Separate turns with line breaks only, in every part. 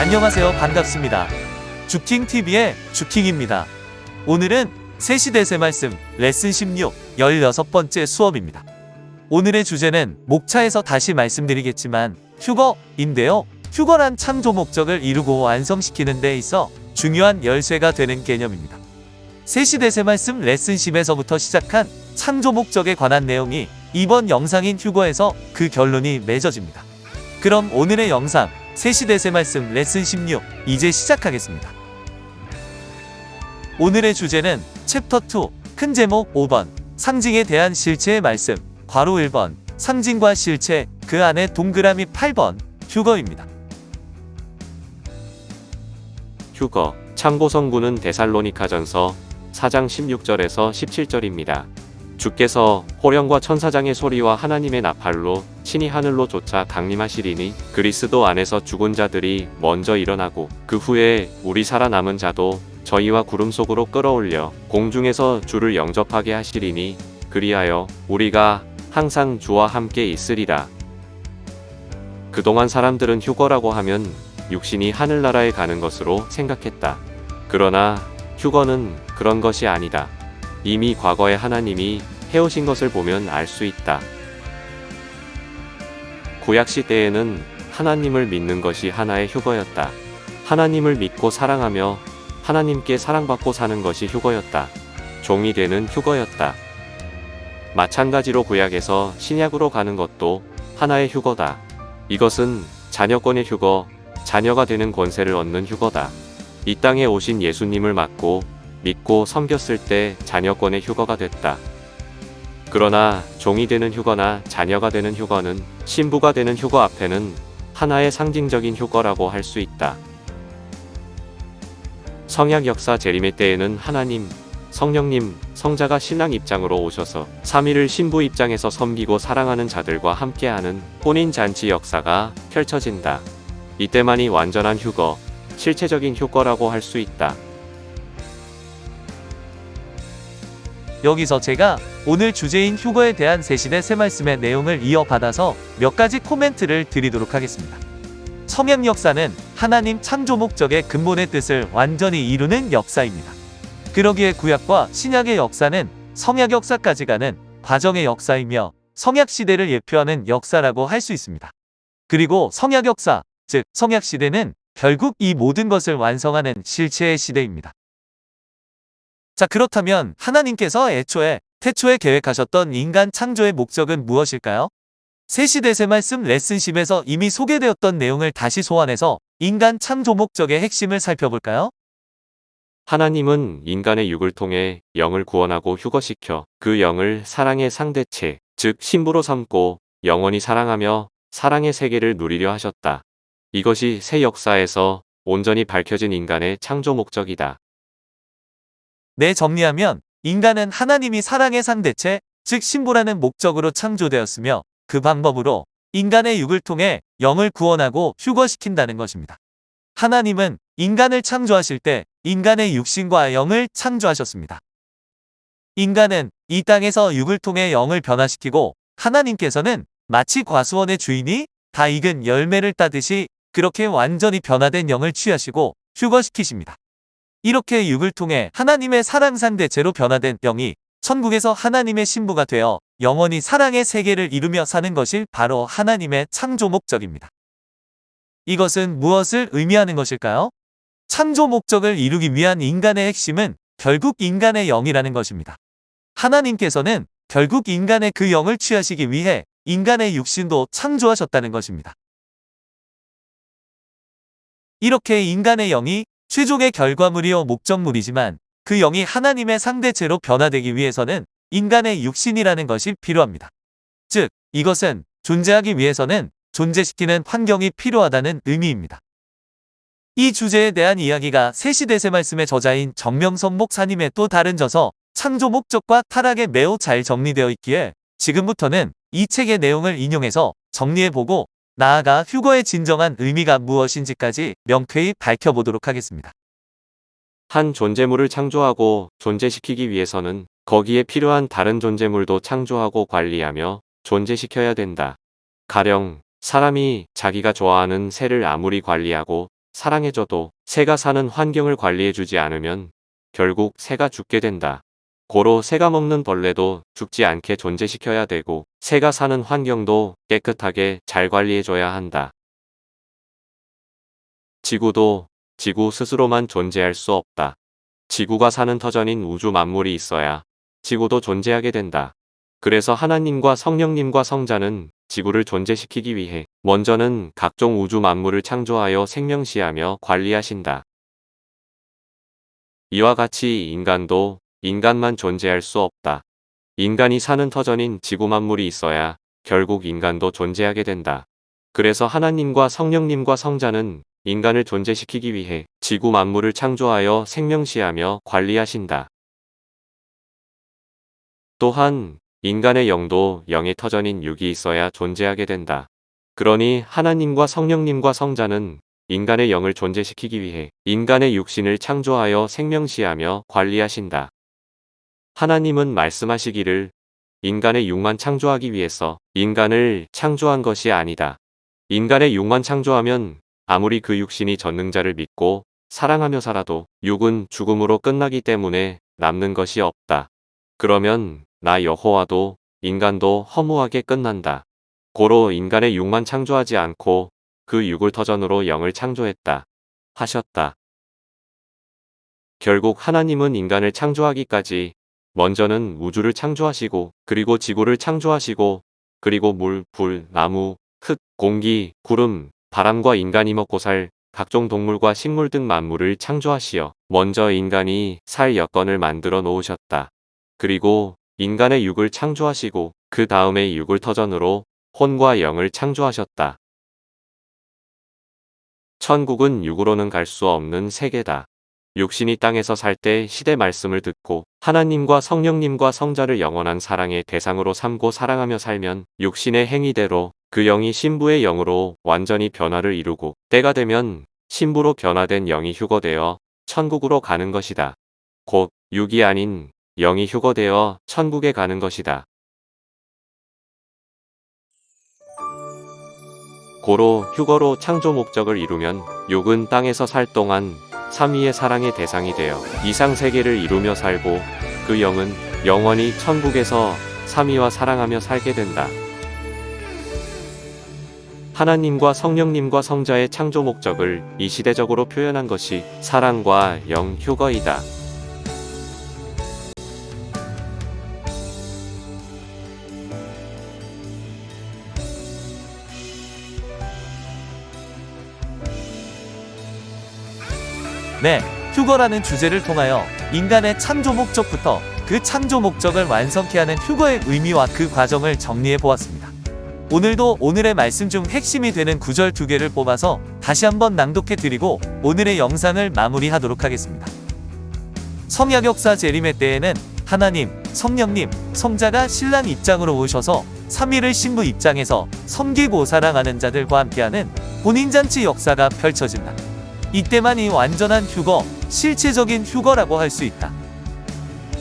안녕하세요. 반갑습니다. 주킹TV의 주킹입니다. 오늘은 세시대세 말씀 레슨 16 16번째 수업입니다. 오늘의 주제는 목차에서 다시 말씀드리겠지만 휴거인데요. 휴거란 창조 목적을 이루고 완성시키는 데 있어 중요한 열쇠가 되는 개념입니다. 세시대세 말씀 레슨 10에서부터 시작한 창조 목적에 관한 내용이 이번 영상인 휴거에서 그 결론이 맺어집니다. 그럼 오늘의 영상 세시대세 말씀 레슨 16 이제 시작하겠습니다. 오늘의 주제는 챕터 2 큰 제목 5번 상징에 대한 실체의 말씀 괄호 1번 상징과 실체 그 안에 동그라미 8번 휴거입니다.
휴거 참고성구는 데살로니가전서 4장 16절에서 17절입니다. 주께서 호령과 천사장의 소리와 하나님의 나팔로 친히 하늘로 쫓아 강림하시리니 그리스도 안에서 죽은 자들이 먼저 일어나고 그 후에 우리 살아남은 자도 저희와 구름 속으로 끌어올려 공중에서 주를 영접하게 하시리니 그리하여 우리가 항상 주와 함께 있으리라. 그동안 사람들은 휴거라고 하면 육신이 하늘나라에 가는 것으로 생각했다. 그러나 휴거는 그런 것이 아니다. 이미 과거에 하나님이 해오신 것을 보면 알 수 있다. 구약시대에는 하나님을 믿는 것이 하나의 휴거였다. 하나님을 믿고 사랑하며 하나님께 사랑받고 사는 것이 휴거였다. 종이 되는 휴거였다. 마찬가지로 구약에서 신약으로 가는 것도 하나의 휴거다. 이것은 자녀권의 휴거, 자녀가 되는 권세를 얻는 휴거다. 이 땅에 오신 예수님을 믿고 섬겼을 때 자녀권의 휴거가 됐다. 그러나 종이 되는 휴거나 자녀가 되는 휴거는 신부가 되는 휴거 앞에는 하나의 상징적인 휴거라고 할 수 있다. 성약 역사 재림의 때에는 하나님, 성령님, 성자가 신랑 입장으로 오셔서 삼위를 신부 입장에서 섬기고 사랑하는 자들과 함께하는 혼인잔치 역사가 펼쳐진다. 이때만이 완전한 휴거, 실체적인 휴거라고 할 수 있다.
여기서 제가 오늘 주제인 휴거에 대한 세시대 새 말씀의 내용을 이어받아서 몇 가지 코멘트를 드리도록 하겠습니다. 성약 역사는 하나님 창조 목적의 근본의 뜻을 완전히 이루는 역사입니다. 그러기에 구약과 신약의 역사는 성약 역사까지 가는 과정의 역사이며 성약 시대를 예표하는 역사라고 할 수 있습니다. 그리고 성약 역사, 즉 성약 시대는 결국 이 모든 것을 완성하는 실체의 시대입니다. 자, 그렇다면 하나님께서 태초에 계획하셨던 인간 창조의 목적은 무엇일까요? 세시대 새 말씀 레슨 10에서 이미 소개되었던 내용을 다시 소환해서 인간 창조 목적의 핵심을 살펴볼까요?
하나님은 인간의 육을 통해 영을 구원하고 휴거시켜 그 영을 사랑의 상대체, 즉 신부로 삼고 영원히 사랑하며 사랑의 세계를 누리려 하셨다. 이것이 새 역사에서 온전히 밝혀진 인간의 창조 목적이다.
정리하면 인간은 하나님이 사랑의 상대체, 즉 신부라는 목적으로 창조되었으며 그 방법으로 인간의 육을 통해 영을 구원하고 휴거시킨다는 것입니다. 하나님은 인간을 창조하실 때 인간의 육신과 영을 창조하셨습니다. 인간은 이 땅에서 육을 통해 영을 변화시키고 하나님께서는 마치 과수원의 주인이 다 익은 열매를 따듯이 그렇게 완전히 변화된 영을 취하시고 휴거시키십니다. 이렇게 육을 통해 하나님의 사랑 상대체로 변화된 영이 천국에서 하나님의 신부가 되어 영원히 사랑의 세계를 이루며 사는 것이 바로 하나님의 창조 목적입니다. 이것은 무엇을 의미하는 것일까요? 창조 목적을 이루기 위한 인간의 핵심은 결국 인간의 영이라는 것입니다. 하나님께서는 결국 인간의 그 영을 취하시기 위해 인간의 육신도 창조하셨다는 것입니다. 이렇게 인간의 영이 최종의 결과물이요 목적물이지만 그 영이 하나님의 상대체로 변화되기 위해서는 인간의 육신이라는 것이 필요합니다. 즉, 이것은 존재하기 위해서는 존재시키는 환경이 필요하다는 의미입니다. 이 주제에 대한 이야기가 세시대 새 말씀의 저자인 정명선 목사님의 또 다른 저서 창조 목적과 타락에 매우 잘 정리되어 있기에 지금부터는 이 책의 내용을 인용해서 정리해보고 나아가 휴거의 진정한 의미가 무엇인지까지 명쾌히 밝혀보도록 하겠습니다.
한 존재물을 창조하고 존재시키기 위해서는 거기에 필요한 다른 존재물도 창조하고 관리하며 존재시켜야 된다. 가령 사람이 자기가 좋아하는 새를 아무리 관리하고 사랑해줘도 새가 사는 환경을 관리해주지 않으면 결국 새가 죽게 된다. 고로 새가 먹는 벌레도 죽지 않게 존재시켜야 되고 새가 사는 환경도 깨끗하게 잘 관리해줘야 한다. 지구도 지구 스스로만 존재할 수 없다. 지구가 사는 터전인 우주 만물이 있어야 지구도 존재하게 된다. 그래서 하나님과 성령님과 성자는 지구를 존재시키기 위해 먼저는 각종 우주 만물을 창조하여 생명시하며 관리하신다. 이와 같이 인간도 인간만 존재할 수 없다. 인간이 사는 터전인 지구 만물이 있어야 결국 인간도 존재하게 된다. 그래서 하나님과 성령님과 성자는 인간을 존재시키기 위해 지구 만물을 창조하여 생명시하며 관리하신다. 또한 인간의 영도 영의 터전인 육이 있어야 존재하게 된다. 그러니 하나님과 성령님과 성자는 인간의 영을 존재시키기 위해 인간의 육신을 창조하여 생명시하며 관리하신다. 하나님은 말씀하시기를 인간의 육만 창조하기 위해서 인간을 창조한 것이 아니다. 인간의 육만 창조하면 아무리 그 육신이 전능자를 믿고 사랑하며 살아도 육은 죽음으로 끝나기 때문에 남는 것이 없다. 그러면 나 여호와도 인간도 허무하게 끝난다. 고로 인간의 육만 창조하지 않고 그 육을 터전으로 영을 창조했다. 하셨다. 결국 하나님은 인간을 창조하기까지 먼저는 우주를 창조하시고 그리고 지구를 창조하시고 그리고 물, 불, 나무, 흙, 공기, 구름, 바람과 인간이 먹고 살 각종 동물과 식물 등 만물을 창조하시어 먼저 인간이 살 여건을 만들어 놓으셨다. 그리고 인간의 육을 창조하시고 그 다음에 육을 터전으로 혼과 영을 창조하셨다. 천국은 육으로는 갈 수 없는 세계다. 육신이 땅에서 살 때 시대 말씀을 듣고 하나님과 성령님과 성자를 영원한 사랑의 대상으로 삼고 사랑하며 살면 육신의 행위대로 그 영이 신부의 영으로 완전히 변화를 이루고 때가 되면 신부로 변화된 영이 휴거되어 천국으로 가는 것이다. 곧 육이 아닌 영이 휴거되어 천국에 가는 것이다. 고로 휴거로 창조 목적을 이루면 육은 땅에서 살 동안 삼위의 사랑의 대상이 되어 이상세계를 이루며 살고 그 영은 영원히 천국에서 삼위와 사랑하며 살게 된다. 하나님과 성령님과 성자의 창조 목적을 이시대적으로 표현한 것이 사랑과 영 휴거이다.
네, 휴거라는 주제를 통하여 인간의 창조 목적부터 그 창조 목적을 완성케 하는 휴거의 의미와 그 과정을 정리해 보았습니다. 오늘도 오늘의 말씀 중 핵심이 되는 구절 2개를 뽑아서 다시 한번 낭독해 드리고 오늘의 영상을 마무리하도록 하겠습니다. 성약역사 재림의 때에는 하나님, 성령님, 성자가 신랑 입장으로 오셔서 삼위를 신부 입장에서 섬기고 사랑하는 자들과 함께하는 혼인잔치 역사가 펼쳐진다. 이때만이 완전한 휴거, 실체적인 휴거라고 할 수 있다.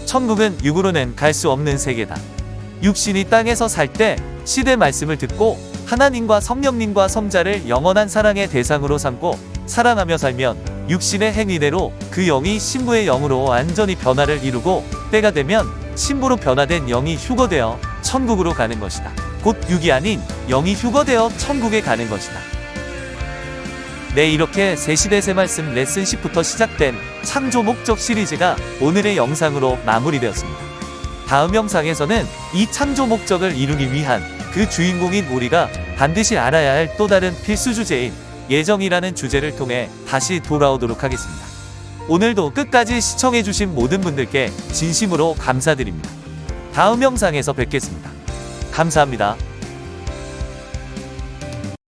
천국은 육으로는 갈 수 없는 세계다. 육신이 땅에서 살 때 시대 말씀을 듣고 하나님과 성령님과 성자를 영원한 사랑의 대상으로 삼고 사랑하며 살면 육신의 행위대로 그 영이 신부의 영으로 완전히 변화를 이루고 때가 되면 신부로 변화된 영이 휴거되어 천국으로 가는 것이다. 곧 육이 아닌 영이 휴거되어 천국에 가는 것이다. 네, 이렇게 새시대 새말씀 레슨 10부터 시작된 창조 목적 시리즈가 오늘의 영상으로 마무리되었습니다. 다음 영상에서는 이 창조 목적을 이루기 위한 그 주인공인 우리가 반드시 알아야 할 또 다른 필수 주제인 예정이라는 주제를 통해 다시 돌아오도록 하겠습니다. 오늘도 끝까지 시청해주신 모든 분들께 진심으로 감사드립니다. 다음 영상에서 뵙겠습니다. 감사합니다.